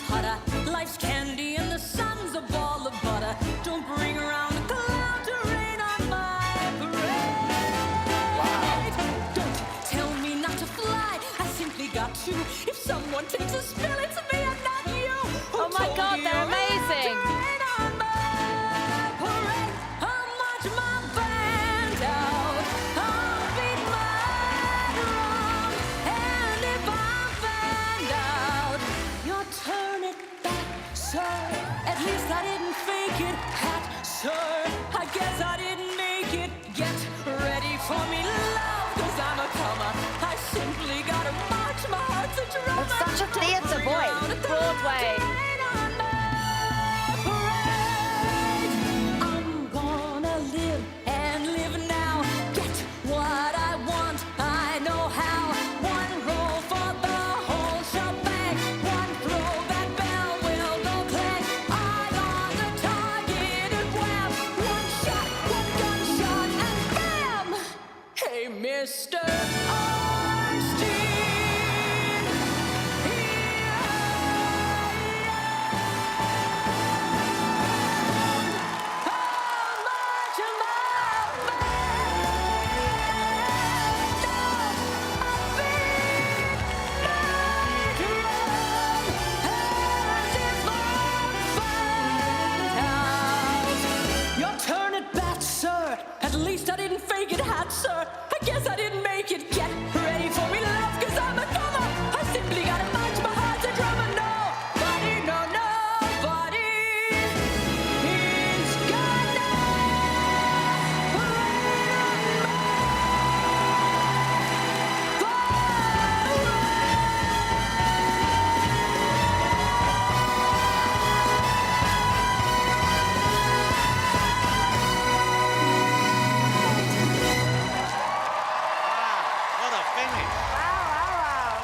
putter. Life's candy and the sun's a ball of butter. Don't bring around a cloud to rain on my parade. Don't tell me not to fly, I simply got to. If someone takes a spill, it's me and not you. Who Oh my told God, you they're not to amazing. rain on my parade? I'll march my band out, I'll beat my drum, and if I'm found out, you'll turn it back, sir. At least I didn't fake it, hat, sir. I guess I didn't make it. Get ready for me, love, 'cause I'm a comer. I simply gotta march my heart's a drummer. It's such a theatre voice, Broadway. I'm gonna live and live now. Get what I want, I know how. One roll for the whole shebang. One throw, that bell will go clang. Eye on the target and wham. One shot, one gunshot, and bam! Hey, Mr. Einstein. Your turn at bat, sir. At least I didn't fake it, hat, sir. I guess I didn't make it. Get ready for me, love, 'cause I'm a comer. I simply gotta march my heart's a drummer. Nobody, no, nobody is gonna What a finish. Wow.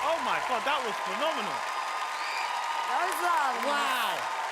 Oh my God, that was phenomenal. That was long. Wow.